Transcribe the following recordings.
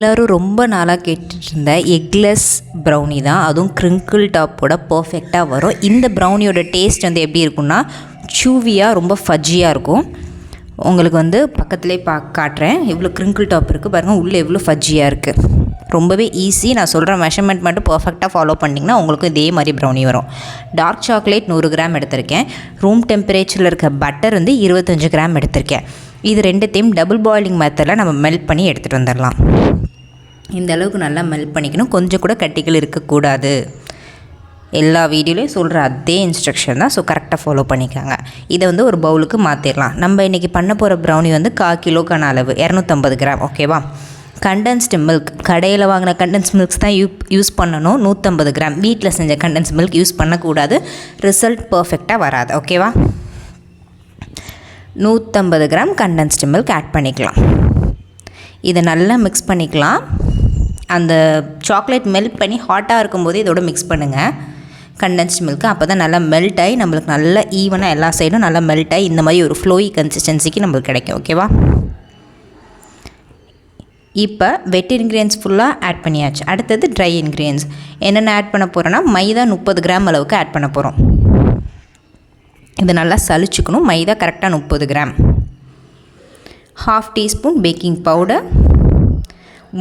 எல்லோரும் ரொம்ப நாளாக கேட்டுட்டு இருந்த எக்லெஸ் ப்ரௌனி தான், அதுவும் க்ரிங்கிள் டாப்போட பர்ஃபெக்டாக வரும். இந்த ப்ரௌனியோட டேஸ்ட் வந்து எப்படி இருக்குன்னா சூவியாக ரொம்ப ஃபஜ்ஜியாக இருக்கும். உங்களுக்கு வந்து பக்கத்துலேயே காட்டுறேன். எவ்வளோ க்ரிங்கிள் டாப் இருக்குது பாருங்கள், உள்ளே எவ்வளோ ஃபஜ்ஜியாக இருக்குது. ரொம்பவே ஈஸி. நான் சொல்கிற மெஷர்மெண்ட் மட்டும் பர்ஃபெக்டாக ஃபாலோ பண்ணிங்கன்னா உங்களுக்கும் இதே மாதிரி ப்ரௌனி வரும். டார்க் சாக்லேட் 100 கிராம் எடுத்திருக்கேன். ரூம் டெம்பரேச்சரில் இருக்க பட்டர் வந்து 25 கிராம் எடுத்திருக்கேன். இது ரெண்டுத்தையும் டபுள் பாயிலிங் மெத்தடில் நம்ம மெல்ட் பண்ணி எடுத்துகிட்டு வந்துடலாம். இந்த அளவுக்கு நல்லா மெல்ட் பண்ணிக்கணும். கொஞ்சம் கூட கட்டிகள் இருக்கக்கூடாது. எல்லா வீடியோலையும் சொல்கிற அதே இன்ஸ்ட்ரக்ஷன் தான். ஸோ கரெக்டாக ஃபாலோ பண்ணிக்காங்க. இதை வந்து ஒரு பவுலுக்கு மாற்றிடலாம். நம்ம இன்றைக்கி பண்ண போகிற ப்ரௌனி வந்து 1/4 கிலோக்கான அளவு 250 கிராம். ஓகேவா? கண்டென்ஸ்டு மில்க், கடையில் வாங்கின கண்டென்ஸ் மில்க்ஸ் தான் யூஸ் பண்ணணும். 150 கிராம். வீட்டில் செஞ்ச கண்டென்ஸ் மில்க் யூஸ் பண்ணக்கூடாது. ரிசல்ட் பர்ஃபெக்டாக வராது. ஓகேவா? 150 கிராம் கண்டென்ஸ்டு மில்க் ஆட் பண்ணிக்கலாம். இதை நல்லா மிக்ஸ் பண்ணிக்கலாம். அந்த சாக்லேட் மெல்ட் பண்ணி ஹாட்டாக இருக்கும்போது இதோட மிக்ஸ் பண்ணுங்கள் கண்டென்ஸ்டு மில்க்கு. அப்போ தான் நல்லா மெல்ட் ஆகி நம்மளுக்கு நல்லா ஈவனாக எல்லா சைடும் நல்லா மெல்ட் ஆகி இந்த மாதிரி ஒரு ஃப்ளோயி கன்சிஸ்டன்சிக்கு நம்மளுக்கு கிடைக்கும். ஓகேவா? இப்போ வெட் இன்க்ரீடியன்ஸ் ஃபுல்லாக ஆட் பண்ணியாச்சு. அடுத்தது ட்ரை இன்க்ரீடியன்ஸ் என்னென்ன ஆட் பண்ண போகிறோன்னா மைதா 30 கிராம் அளவுக்கு ஆட் பண்ண போகிறோம். இதை நல்லா சலிச்சுக்கணும். மைதா கரெக்டாக 30 gram. 1/2 teaspoon baking powder,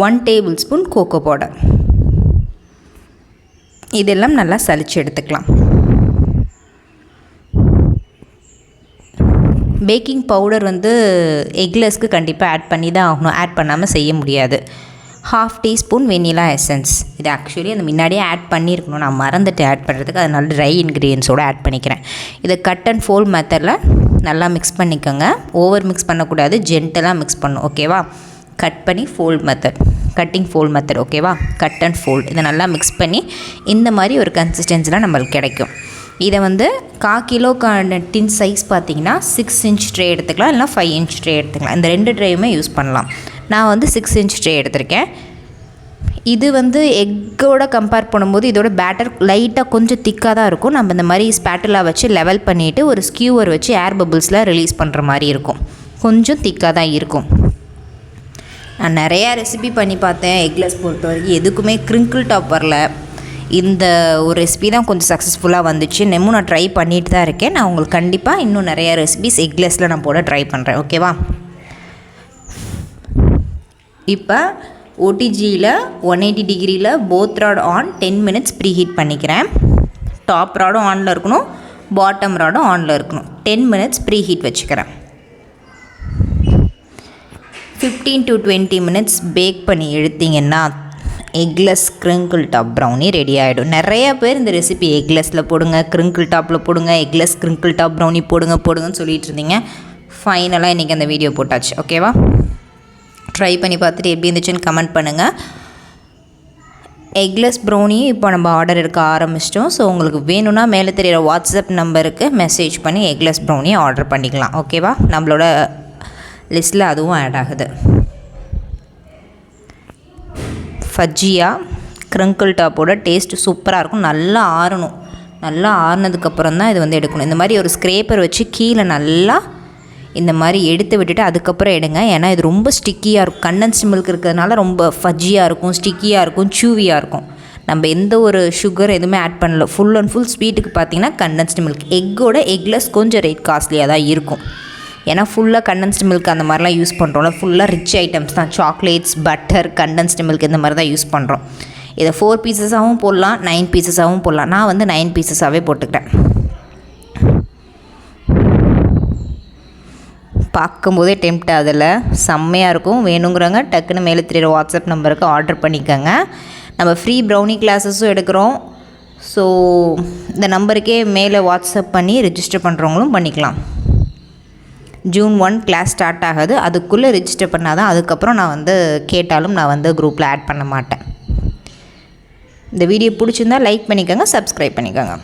1 tablespoon cocoa powder. இதெல்லாம் நல்லா சலிச்சு எடுத்துக்கலாம். பேக்கிங் பவுடர் வந்து எக்லெஸ்க்கு கண்டிப்பாக ஆட் பண்ணி தான் ஆகணும். ஆட் பண்ணாமல் செய்ய முடியாது. 1/2 டீஸ்பூன் வெனிலா எசன்ஸ். இது ஆக்சுவலி அந்த முன்னாடியே ஆட் பண்ணியிருக்கணும், நான் மறந்துட்டு ஆட் பண்ணுறதுக்கு. அதனால ட்ரை இன்க்ரீடியன்ஸோடு ஆட் பண்ணிக்கிறேன். இதை கட் அண்ட் ஃபோல்ட் மெத்தடில் நல்லா மிக்ஸ் பண்ணிக்கோங்க. ஓவர் மிக்ஸ் பண்ணக்கூடாது, ஜென்டலாக மிக்ஸ் பண்ணணும். ஓகேவா? கட் பண்ணி fold method, cutting fold method. ஓகேவா? Cut and fold. இதை நல்லா மிக்ஸ் பண்ணி இந்த மாதிரி ஒரு கன்சிஸ்டன்சிலாம் நம்மளுக்கு கிடைக்கும். இதை வந்து 1/4 கிலோக்கான டின் சைஸ் பார்த்திங்கன்னா 6 இன்ச் ட்ரே எடுத்துக்கலாம், இல்லைனா 5 இன்ச் ட்ரே எடுத்துக்கலாம். இந்த 2 ட்ரேயுமே யூஸ் பண்ணலாம். நான் வந்து 6 இன்ச் ட்ரே எடுத்திருக்கேன். இது வந்து எக்கோட கம்பேர் பண்ணும்போது இதோட பேட்டர் லைட்டாக கொஞ்சம் திக்காக தான் இருக்கும். நம்ம இந்த மாதிரி ஸ்பேட்டலா வச்சு லெவல் பண்ணிவிட்டு ஒரு ஸ்கியூவர் வச்சு ஏர் பபிள்ஸில் ரிலீஸ் பண்ணுற மாதிரி இருக்கும். கொஞ்சம் திக்காக தான் இருக்கும். நான் நிறையா ரெசிபி பண்ணி பார்த்தேன். எக்லெஸ் பொறுத்த வரைக்கும் எதுக்குமே க்ரிங்கிள் டாப் வரல. இந்த ஒரு ரெசிபி தான் கொஞ்சம் சக்ஸஸ்ஃபுல்லாக வந்துச்சு. நெம்மும் நான் ட்ரை பண்ணிட்டு தான் இருக்கேன். நான் உங்களுக்கு கண்டிப்பாக இன்னும் நிறையா ரெசிபிஸ் எக்லெஸில் நான் போட ட்ரை பண்ணுறேன். ஓகேவா? இப்போ ஓடிஜியில் 180 டிகிரியில் both rod on 10 minutes preheat பண்ணிக்கிறேன். டாப் ராடும் ஆனில் இருக்கணும், பாட்டம் ராடும் ஆனில் இருக்கணும். 10 மினிட்ஸ் ப்ரீ ஹீட் வச்சுக்கிறேன். 15 to 20 மினிட்ஸ் பேக் பண்ணி எடுத்திங்கன்னா eggless crinkle top brownie ready ஆகிடும். நிறையா பேர் இந்த ரெசிபி எக்லெஸில் போடுங்க, க்ரிங்கிள் டாப்பில் போடுங்க, எக்லெஸ் க்ரிங்கிள் டாப் ப்ரௌனி போடுங்கன்னு சொல்லிட்டு இருந்தீங்க. ஃபைனலாக இன்றைக்கி அந்த வீடியோ போட்டாச்சு. ஓகேவா? ட்ரை பண்ணி பார்த்துட்டு எப்படி இருந்துச்சுன்னு கமெண்ட் பண்ணுங்கள். எக்லெஸ் ப்ரௌனி இப்போ நம்ம ஆர்டர் எடுக்க ஆரம்பிச்சிட்டோம். ஸோ உங்களுக்கு வேணும்னா மேலே தெரிகிற வாட்ஸ்அப் நம்பருக்கு மெசேஜ் பண்ணி எக்லெஸ் ப்ரௌனியை ஆர்டர் பண்ணிக்கலாம். ஓகேவா? நம்மளோட லிஸ்ட்டில் அதுவும் ஆட் ஆகுது. ஃபஜ்ஜியாக க்ரிங்கிள் டாப்போட டேஸ்ட்டு சூப்பராக இருக்கும். நல்லா ஆறணும். நல்லா ஆறுனதுக்கப்புறம் தான் இது வந்து எடுக்கணும். இந்த மாதிரி ஒரு ஸ்க்ரேப்பர் வச்சு கீழே நல்லா இந்த மாதிரி எடுத்து விட்டுட்டு அதுக்கப்புறம் எடுங்க. ஏன்னா இது ரொம்ப ஸ்டிக்கியாக இருக்கும். கண்டென்ஸ்டு மில்க் இருக்கிறதுனால ரொம்ப ஃபஜ்ஜியாக இருக்கும், ஸ்டிக்கியாக இருக்கும், சூவியாக இருக்கும். நம்ம எந்த ஒரு சுகர் எதுவுமே ஆட் பண்ணல. ஃபுல் அண்ட் ஃபுல் ஸ்வீட்டுக்கு பார்த்திங்கன்னா கண்டென்ஸ்டு மில்க். எக்கோட எக்லெஸ் கொஞ்சம் ரேட் காஸ்ட்லியாக தான் இருக்கும். ஏன்னா ஃபுல்லாக கண்டென்ஸ்டு மில்க் அந்த மாதிரிலாம் யூஸ் பண்ணுறோம்ல. ஃபுல்லாக ரிச் ஐட்டம்ஸ் தான். சாக்லேட்ஸ், பட்டர், கண்டென்ஸ்டு மில்க் இந்த மாதிரி தான் யூஸ் பண்ணுறோம். இதை 4 பீசஸாகவும் போடலாம், 9 பீசஸாகவும் போடலாம். நான் வந்து 9 பீசஸாகவே போட்டுக்கிட்டேன். பார்க்கும்போதே டெம்ப்ட் அதில் செம்மையாக இருக்கும். வேணுங்கிறவங்க டக்குன்னு மேலே தெரியுற வாட்ஸ்அப் நம்பருக்கு ஆர்டர் பண்ணிக்கோங்க. நம்ம ஃப்ரீ ப்ரௌனி கிளாஸஸும் எடுக்கிறோம். ஸோ இந்த நம்பருக்கே மேலே வாட்ஸ்அப் பண்ணி ரிஜிஸ்டர் பண்ணுறவங்களும் பண்ணிக்கலாம். June 1 கிளாஸ் ஸ்டார்ட் ஆகுது. அதுக்குள்ளே ரிஜிஸ்டர் பண்ணால் தான் அதுக்கப்புறம் நான் வந்து கேட்டாலும் நான் வந்து குரூப்பில் ஆட் பண்ண மாட்டேன். இந்த வீடியோ பிடிச்சிருந்தால் லைக் பண்ணிக்கோங்க, சப்ஸ்கிரைப் பண்ணிக்கோங்க.